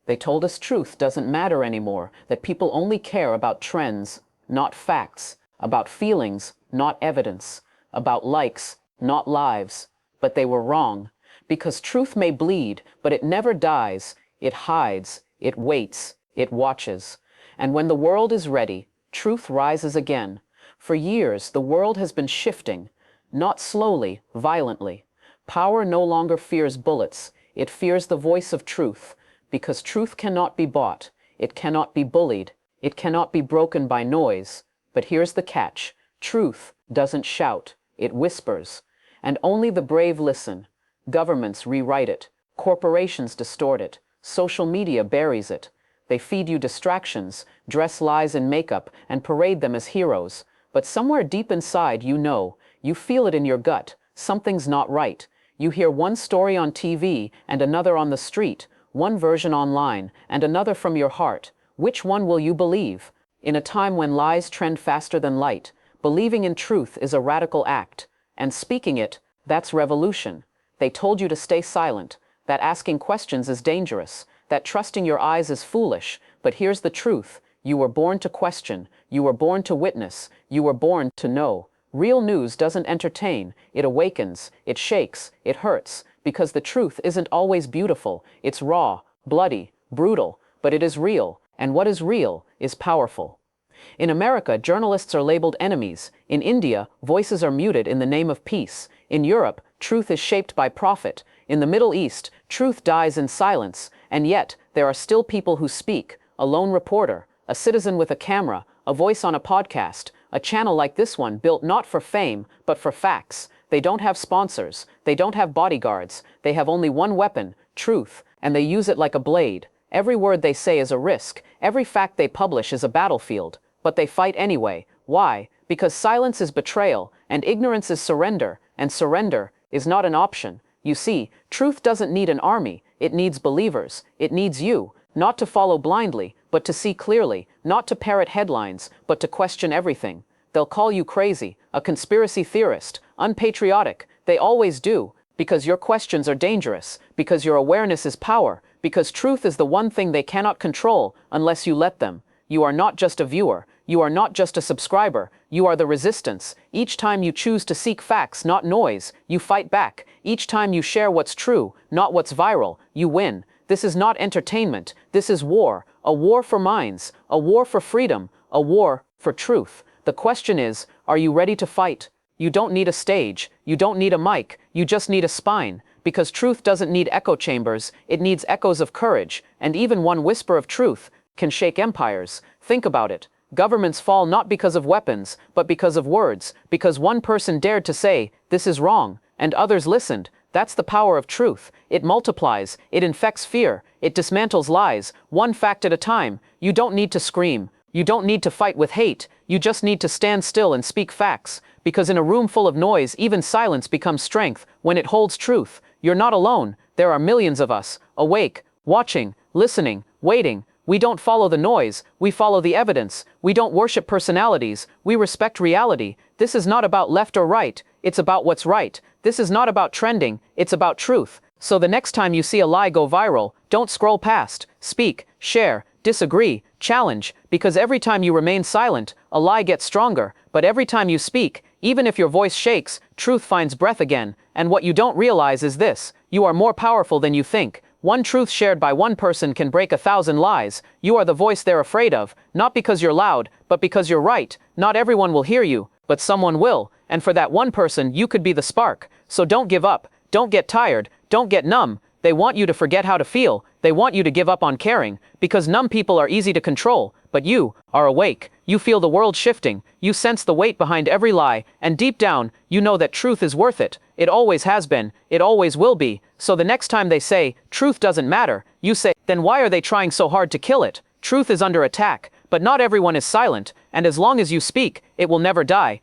They told us truth doesn't matter anymore, that people only care about trends, not facts, about feelings, not evidence, about likes, not lives. But they were wrong, because truth may bleed, but it never dies. It hides, it waits, it watches. And when the world is ready, truth rises again. For years, the world has been shifting, not slowly, violently. Power no longer fears bullets. It fears the voice of truth, because truth cannot be bought. It cannot be bullied. It cannot be broken by noise. But here's the catch. Truth doesn't shout. It whispers. And only the brave listen. Governments rewrite it. Corporations distort it. Social media buries it. They feed you distractions, dress lies in makeup, and parade them as heroes. But somewhere deep inside, you feel it in your gut. Something's not right. You hear one story on TV and another on the street, one version online and another from your heart. Which one will you believe? In a time when lies trend faster than light, believing in truth is a radical act. And speaking it, that's revolution. They told you to stay silent, that asking questions is dangerous, that trusting your eyes is foolish. But here's the truth. You were born to question. You were born to witness. You were born to know. Real news doesn't entertain. It awakens. It shakes. It hurts. Because the truth isn't always beautiful. It's raw, bloody, brutal. But it is real. And what is real is powerful. In America, journalists are labeled enemies. In India, voices are muted in the name of peace. In Europe, truth is shaped by profit. In the Middle East, truth dies in silence. And yet, there are still people who speak. A lone reporter, a citizen with a camera, a voice on a podcast, a channel like this one built not for fame, but for facts. They don't have sponsors. They don't have bodyguards. They have only one weapon, truth, and they use it like a blade. Every word they say is a risk. Every fact they publish is a battlefield. But they fight anyway. Why? Because silence is betrayal, and ignorance is surrender, and surrender is not an option. You see, truth doesn't need an army. It needs believers. It needs you, not to follow blindly, but to see clearly, not to parrot headlines, but to question everything. They'll call you crazy, a conspiracy theorist, unpatriotic. They always do, because your questions are dangerous, because your awareness is power, because truth is the one thing they cannot control unless you let them. You are not just a viewer. You are not just a subscriber. You are the resistance. Each time you choose to seek facts, not noise, you fight back. Each time you share what's true, not what's viral, you win. This is not entertainment. This is war. A war for minds. A war for freedom. A war for truth. The question is, are you ready to fight? You don't need a stage. You don't need a mic. You just need a spine. Because truth doesn't need echo chambers. It needs echoes of courage. And even one whisper of truth can shake empires. Think about it. Governments fall not because of weapons, but because of words. Because one person dared to say, this is wrong, and others listened. That's the power of truth. It multiplies. It infects fear. It dismantles lies, one fact at a time. You don't need to scream. You don't need to fight with hate. You just need to stand still and speak facts. Because in a room full of noise, even silence becomes strength when it holds truth. You're not alone. There are millions of us, awake, watching, listening, waiting. We don't follow the noise, we follow the evidence. We don't worship personalities, we respect reality. This is not about left or right, it's about what's right. This is not about trending, it's about truth. So the next time you see a lie go viral, don't scroll past. Speak, share, disagree, challenge. Because every time you remain silent, a lie gets stronger. But every time you speak, even if your voice shakes, truth finds breath again. And what you don't realize is this: you are more powerful than you think. One truth shared by one person can break 1,000 lies. You are the voice they're afraid of, not because you're loud, but because you're right. Not everyone will hear you, but someone will. And for that one person, you could be the spark. So don't give up. Don't get tired. Don't get numb. They want you to forget how to feel. They want you to give up on caring. Because numb people are easy to control. But you are awake. You feel the world shifting. You sense the weight behind every lie. And deep down, you know that truth is worth it. It always has been. It always will be. So the next time they say, truth doesn't matter, you say, then why are they trying so hard to kill it? Truth is under attack. But not everyone is silent. And as long as you speak, it will never die.